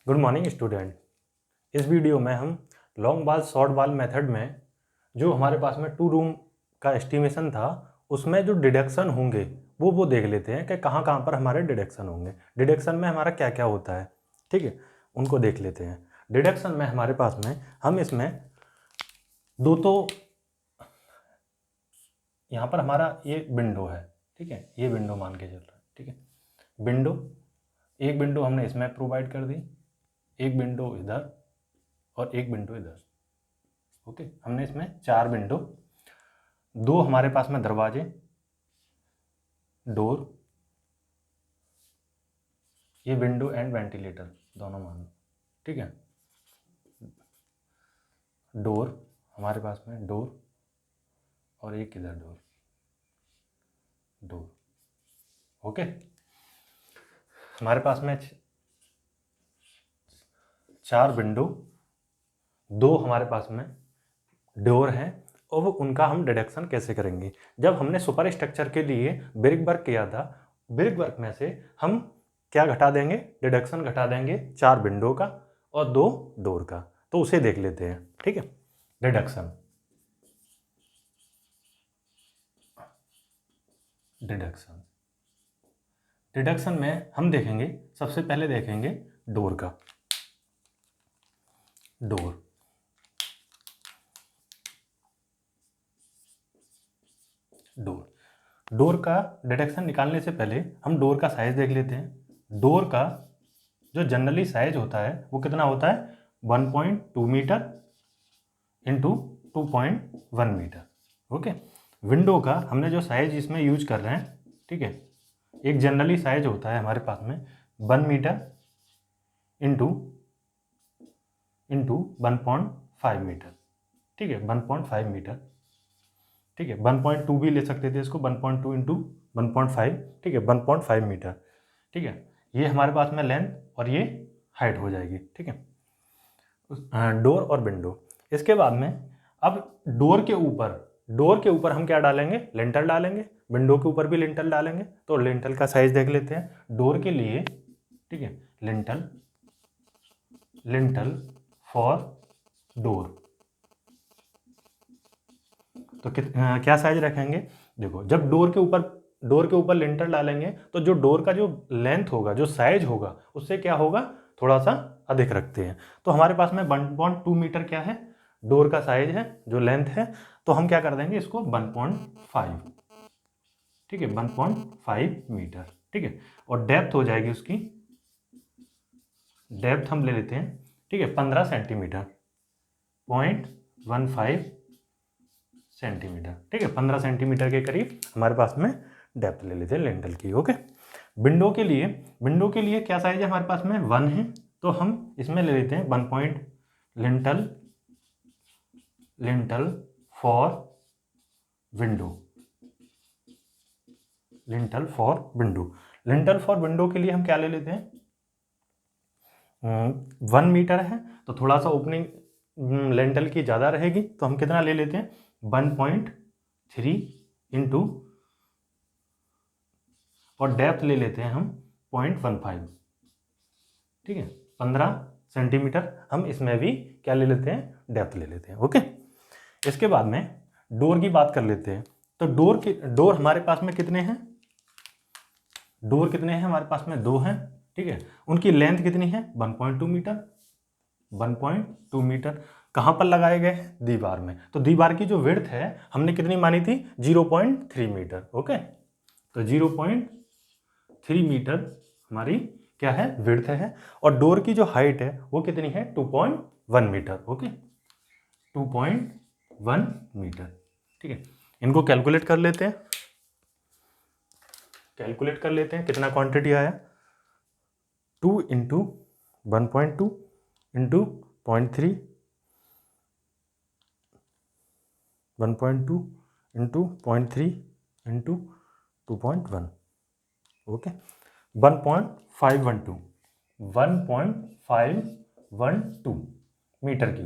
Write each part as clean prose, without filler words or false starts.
Good morning student. इस video में हम long wall short wall method में जो हमारे पास में 2 रूम का एस्टिमेशन था उसमें जो डिडक्शन होंगे वो देख लेते हैं कि कहाँ कहाँ पर हमारे डिडक्शन होंगे। डिडक्शन में हमारा क्या क्या होता है, ठीक है, उनको देख लेते हैं। डिडक्शन में हमारे पास में हम इसमें दो तो यहाँ पर हमारा ये विंडो है, ठीक है, ये विंडो मान के चल रहा है, ठीक है। विंडो, एक विंडो हमने इसमें प्रोवाइड कर दी, एक विंडो इधर और एक विंडो इधर। ओके, हमने इसमें 4 विंडो, 2 हमारे पास में दरवाजे, डोर, ये विंडो एंड वेंटिलेटर दोनों मान लो, ठीक है। डोर हमारे पास में डोर और एक इधर डोर। ओके, हमारे पास में 4 विंडो, 2 हमारे पास में डोर हैं और वो उनका हम डिडक्शन कैसे करेंगे। जब हमने सुपर स्ट्रक्चर के लिए ब्रिक वर्क किया था, ब्रिक वर्क में से हम क्या घटा देंगे, डिडक्शन घटा देंगे 4 विंडो का और 2 डोर का। तो उसे देख लेते हैं, ठीक है। डिडक्शन डिडक्शन डिडक्शन में हम देखेंगे, सबसे पहले देखेंगे डोर का। डोर का डिडक्शन निकालने से पहले हम डोर का साइज देख लेते हैं। डोर का जो जनरली साइज होता है वो कितना होता है, 1.2 metre into 2.1 metre. Okay, window का हमने जो साइज इसमें यूज कर रहे हैं, ठीक है, एक जनरली साइज होता है हमारे पास में 1 मीटर इंटू 1.5 मीटर, ठीक है, 1.5 मीटर, ठीक है। 1.2 भी ले सकते थे इसको, 1.2 इंटू 1.5, ठीक है, 1.5 मीटर, ठीक है। ये हमारे पास में लेंथ और ये हाइट हो जाएगी, ठीक है। डोर और विंडो। इसके बाद में अब डोर के ऊपर हम क्या डालेंगे, लिंटर डालेंगे। विंडो के ऊपर भी लिंटर डालेंगे। तो लिंटर का साइज देख लेते हैं डोर के लिए, ठीक है। लिंटल फॉर डोर तो क्या साइज रखेंगे, देखो, जब डोर के ऊपर लिंटर डालेंगे तो जो डोर का जो लेंथ होगा, जो साइज होगा, उससे क्या होगा, थोड़ा सा अधिक रखते हैं। तो हमारे पास में 1.2 मीटर क्या है, डोर का साइज है, जो लेंथ है। तो हम क्या कर देंगे इसको 1.5, ठीक है, 1.5 मीटर, ठीक है। और डेप्थ हो जाएगी उसकी, डेप्थ हम ले लेते हैं, ठीक है, 15 सेंटीमीटर, 0.15 सेंटीमीटर, ठीक है। 15 सेंटीमीटर के करीब हमारे पास में डेप्थ ले लेते हैं लिंटल की। ओके, विंडो के लिए क्या साइज है हमारे पास में, 1 है। तो हम इसमें ले लेते हैं 1 point lintel for window. Lintel for window के लिए हम क्या ले लेते हैं, 1 मीटर है तो थोड़ा सा ओपनिंग लिंटल की ज़्यादा रहेगी, तो हम कितना ले लेते हैं 1.3 इंटू, और डेप्थ ले लेते हैं हम 0.15, ठीक है, 15 सेंटीमीटर। हम इसमें भी क्या ले लेते हैं, डेप्थ ले लेते हैं। ओके, इसके बाद में डोर की बात कर लेते हैं। तो डोर हमारे पास में कितने हैं, हमारे पास में 2 हैं, ठीक है। उनकी लेंथ कितनी है, 1.2 मीटर। 1.2 मीटर कहाँ पर लगाए गए हैं, दीवार में। तो दीवार की जो विड्थ है हमने कितनी मानी थी, 0.3 मीटर। ओके, तो 0.3 मीटर हमारी क्या है, विड्थ है। और डोर की जो हाइट है वो कितनी है, 2.1 मीटर। ओके, 2.1 मीटर, ठीक है। इनको कैलकुलेट कर लेते हैं, कितना क्वांटिटी आया, 2 into 1.2 into 0.3, 1.2 into 0.3 into 2.1, okay, 1.512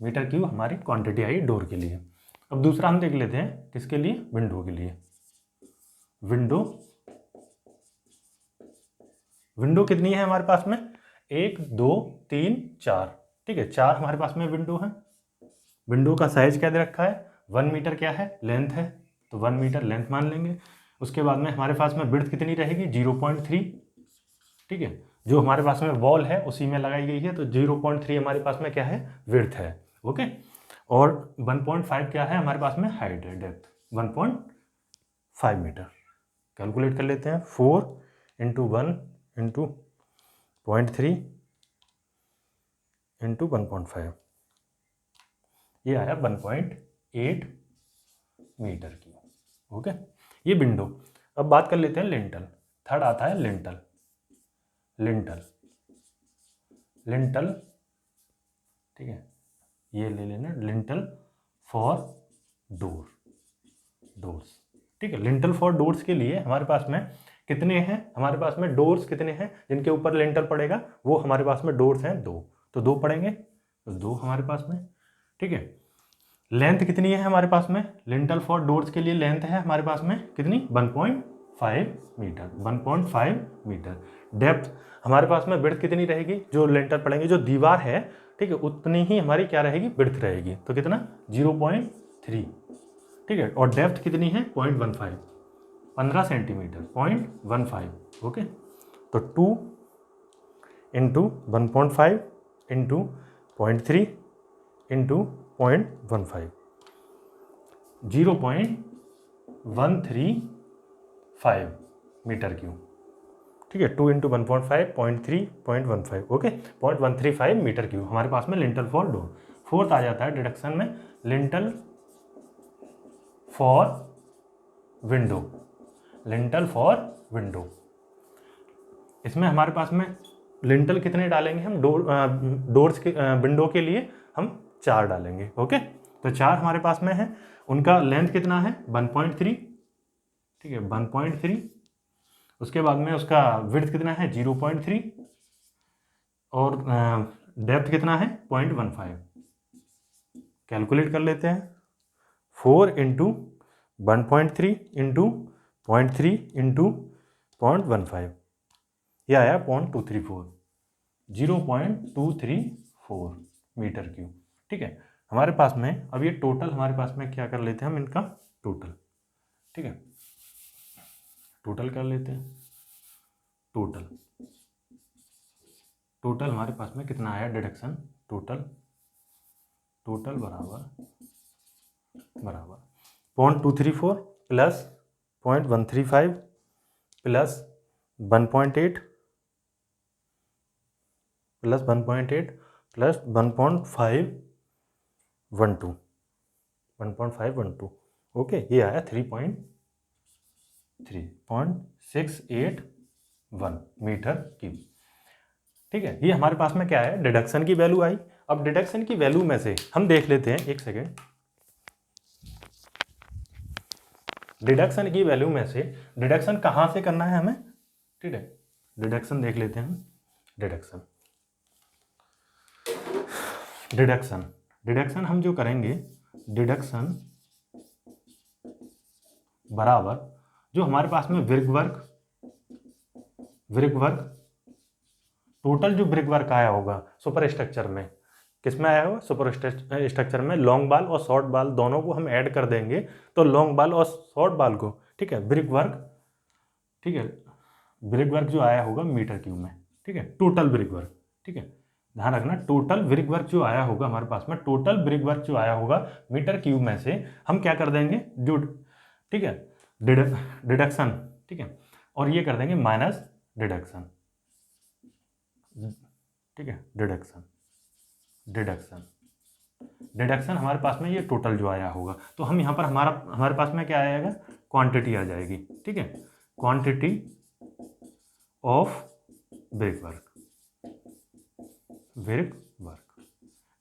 metre cube हमारी क्वांटिटी आई डोर के लिए। अब दूसरा हम देख लेते हैं, किसके लिए, विंडो के लिए। विंडो कितनी है हमारे पास में, 1 2 3 4, ठीक है, 4 हमारे पास में विंडो है। विंडो का साइज क्या दे रखा है, 1 मीटर क्या है, लेंथ है, तो 1 मीटर लेंथ मान लेंगे। उसके बाद में हमारे पास में विड्थ कितनी रहेगी, 0.3, ठीक है, जो हमारे पास में वॉल है उसी में लगाई गई है, तो 0.3 हमारे पास में क्या है, विड्थ है, ओके। और 1.5 क्या है हमारे पास में, हाइट है, डेप्थ 1.5 मीटर। कैलकुलेट कर लेते हैं, 4 × 1 × 0.3 × 1.5, ये आया 1.8 मीटर की, ओके। ये विंडो। अब बात कर लेते हैं लिंटल। थर्ड आता है लिंटल। लिंटल, लिंटल, ठीक है, ये ले लेना, लिंटल फॉर डोर, डोर्स, ठीक है। लिंटल फॉर डोर्स के लिए हमारे पास में कितने हैं, हमारे पास में डोर्स कितने हैं जिनके ऊपर लिंटल पड़ेगा, वो हमारे पास में डोर्स हैं 2, तो 2 पड़ेंगे, तो 2 हमारे पास में, ठीक है। लेंथ कितनी है हमारे पास में, लिंटल फॉर डोर्स के लिए लेंथ है हमारे पास में कितनी, 1.5 मीटर, 1.5 मीटर। डेप्थ हमारे पास में, विड्थ कितनी रहेगी, जो लेंटर पड़ेंगे, जो दीवार है, ठीक है, उतनी ही हमारी क्या रहेगी, विड्थ रहेगी, तो कितना 0.3, ठीक है। और डेप्थ कितनी है 0.15, 15 सेंटीमीटर, 0.15, ओके। तो 2 × 1.5 × 0.3 × 0.15, 0.135 मीटर क्यूब, ठीक है। 2 × 1.5, 0.3, 0.15, ओके, 0.135 मीटर क्यूब हमारे पास में लिंटल फॉर डोर। फोर्थ आ जाता है डिडक्शन में, lintel for window. Lintel for window, इसमें हमारे पास में लिंटल कितने डालेंगे हम, डोर्स के विंडो के लिए हम 4 डालेंगे, ओके। तो 4 हमारे पास में है, उनका लेंथ कितना है 1.3, ठीक है, 1.3। उसके बाद में उसका विड्थ कितना है 0.3, और डेप्थ कितना है 0.15। कैलकुलेट कर लेते हैं, 4 × 1.3 × 0.3 × 0.15, यह आया 0.234, 0.234 मीटर क्यूब, ठीक है। हमारे पास में अब ये टोटल हमारे पास में क्या कर लेते हैं हम, इनका टोटल, ठीक है, टोटल कर लेते हैं। टोटल, टोटल हमारे पास में कितना आया डिडक्शन, टोटल, टोटल बराबर 0.234 plus 0.135 plus 1.8 plus 1.8 plus 1.512, okay, ये आया 3.681 मीटर क्यूब, ठीक है। ये हमारे पास में क्या है, डिडक्शन की वैल्यू आई। अब डिडक्शन की वैल्यू में से हम देख लेते हैं, एक सेकेंड, डिडक्शन की वैल्यू में से डिडक्शन कहाँ से करना है हमें, ठीक है, डिडक्शन देख लेते हैं हम। डिडक्शन, डिडक्शन, डिडक्शन हम जो करेंगे, डिडक्शन बराबर जो हमारे पास में brick work, brick work, total जो ब्रिक वर्क आया होगा सुपर स्ट्रक्चर में, किसमें आया होगा, सुपर स्ट्रक्चर में, लॉन्ग बाल और शॉर्ट बाल दोनों को हम ऐड कर देंगे, तो लॉन्ग बाल और शॉर्ट बाल को, ठीक है, ब्रिक वर्क, ठीक है, ब्रिक वर्क जो आया होगा मीटर क्यूब में, ठीक है, टोटल ब्रिक वर्क, ठीक है, ध्यान रखना, टोटल ब्रिक वर्क जो आया होगा हमारे पास में, टोटल ब्रिक वर्क जो आया होगा मीटर क्यूब में से हम क्या कर देंगे, जो, ठीक है, डिडक्शन, ठीक है, और ये कर देंगे माइनस डिडक्शन, ठीक है, डिडक्शन, डिडक्शन, डिडक्शन हमारे पास में ये टोटल जो आया होगा, तो हम यहाँ पर हमारे पास में क्या आएगा, क्वांटिटी आ जाएगी, ठीक है, quantity of brick work, brick work,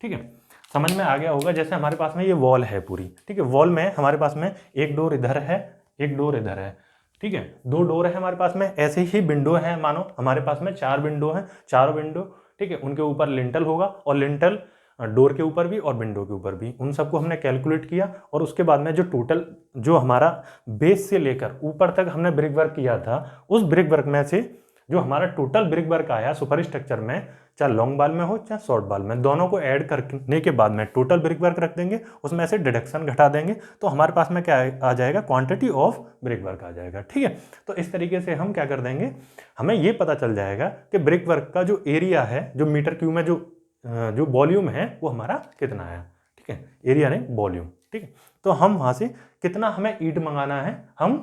ठीक है। समझ में आ गया होगा, जैसे हमारे पास में ये वॉल है पूरी, ठीक है, वॉल में हमारे पास में एक डोर इधर है, एक डोर इधर है, ठीक है, 2 डोर है हमारे पास में, ऐसे ही विंडो है, मानो हमारे पास में 4 विंडो हैं, 4 विंडो, ठीक है, उनके ऊपर लिंटल होगा, और लिंटल डोर के ऊपर भी और विंडो के ऊपर भी, उन सबको हमने कैलकुलेट किया, और उसके बाद में जो टोटल जो हमारा बेस से लेकर ऊपर तक हमने ब्रिक वर्क किया था, उस ब्रिक वर्क में से जो हमारा टोटल ब्रिक वर्क आया सुपर स्ट्रक्चर में, चाहे लॉन्ग बाल में हो चाहे शॉर्ट बाल में, दोनों को ऐड करने के बाद में टोटल ब्रिक वर्क रख देंगे, उसमें से डिडक्शन घटा देंगे, तो हमारे पास में क्या आ जाएगा, क्वांटिटी ऑफ ब्रिक वर्क आ जाएगा। ठीक है, तो इस तरीके से हम क्या कर देंगे, हमें ये पता चल जाएगा कि ब्रिक वर्क का जो एरिया है, जो मीटर क्यूब में जो वॉल्यूम है वो हमारा कितना है। ठीक है, एरिया नहीं वॉल्यूम। ठीक है, तो हम वहाँ से कितना हमें ईंट मंगाना है हम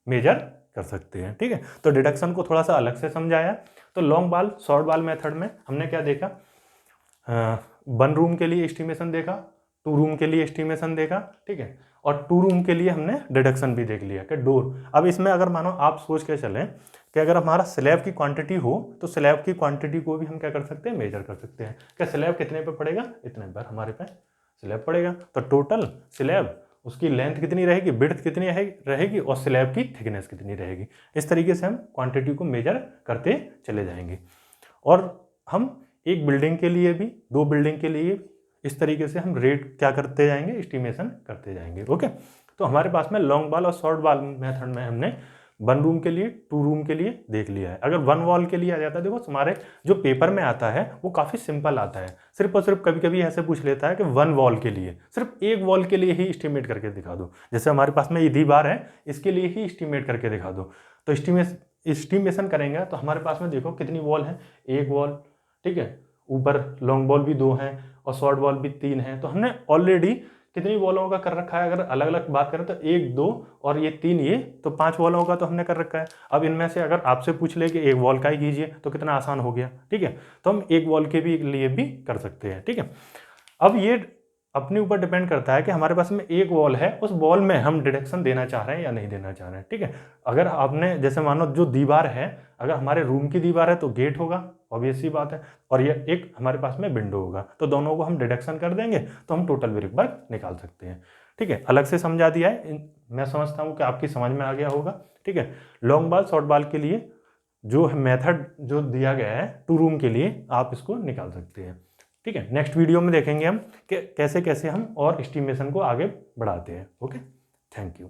मेजर कर सकते हैं। ठीक है, तो डिडक्शन को थोड़ा सा अलग से समझाया। तो लॉन्ग बाल शॉर्ट बाल मेथड में हमने क्या देखा, 1 रूम के लिए एस्टिमेशन देखा, 2 रूम के लिए एस्टिमेशन देखा। ठीक है, और 2 रूम के लिए हमने डिडक्शन भी देख लिया कि डोर। अब इसमें अगर मानो आप सोच के चलें कि अगर हमारा स्लैब की क्वांटिटी हो तो स्लैब की क्वांटिटी को भी हम क्या कर सकते हैं, मेजर कर सकते हैं कि स्लैब कितने पे पड़ेगा, इतने पर हमारे पे स्लैब पड़ेगा। तो टोटल स्लैब उसकी लेंथ कितनी रहेगी, विड्थ कितनी रहेगी और स्लैब की थिकनेस कितनी रहेगी। इस तरीके से हम क्वांटिटी को मेजर करते चले जाएंगे। और हम एक बिल्डिंग के लिए भी, 2 बिल्डिंग के लिए इस तरीके से हम रेट क्या करते जाएंगे, एस्टिमेशन करते जाएंगे। ओके, तो हमारे पास में लॉन्ग बाल और शॉर्ट बाल मेथड में हमने 1 रूम के लिए, 2 रूम के लिए देख लिया है। अगर 1 वॉल के लिए आ जाता है, देखो हमारे जो पेपर में आता है वो काफ़ी सिंपल आता है, सिर्फ और सिर्फ कभी कभी ऐसे पूछ लेता है कि 1 वॉल के लिए, सिर्फ एक वॉल के लिए ही एस्टिमेट करके दिखा दो। जैसे हमारे पास में ये दीवार है, इसके लिए ही एस्टिमेट करके दिखा दो। तो एस्टिमेशन करेंगे तो हमारे पास में देखो कितनी वॉल है, 1 वॉल। ठीक है, ऊपर लॉन्ग बॉल भी 2 हैं और शॉर्ट बॉल भी 3 हैं। तो हमने ऑलरेडी कितनी वॉलों का कर रखा है, अगर अलग अलग बात करें तो 1, 2 और ये 3, ये तो 5 वॉलों का तो हमने कर रखा है। अब इनमें से अगर आपसे पूछ ले कि 1 वॉल का ही कीजिए तो कितना आसान हो गया। ठीक है, तो हम 1 वॉल के भी लिए भी कर सकते हैं। ठीक है, अब ये अपने ऊपर डिपेंड करता है कि हमारे पास में 1 वॉल है, उस वॉल में हम डिडक्शन देना चाह रहे हैं या नहीं देना चाह रहे हैं। ठीक है, अगर आपने जैसे मानो जो दीवार है, अगर हमारे रूम की दीवार है तो गेट होगा, ऑब्वियस सी बात है, और ये एक हमारे पास में विंडो होगा, तो दोनों को हम डिडक्शन कर देंगे तो हम टोटल ब्रिक वर्क निकाल सकते हैं। ठीक है, अलग से समझा दिया है, मैं समझता हूँ कि आपकी समझ में आ गया होगा। ठीक है, लॉन्ग बाल शॉर्ट बाल के लिए जो मेथड जो दिया गया है 2 रूम के लिए, आप इसको निकाल सकते हैं। ठीक है, नेक्स्ट वीडियो में देखेंगे हम कि कैसे कैसे हम और एस्टिमेशन को आगे बढ़ाते हैं। Okay, thank you.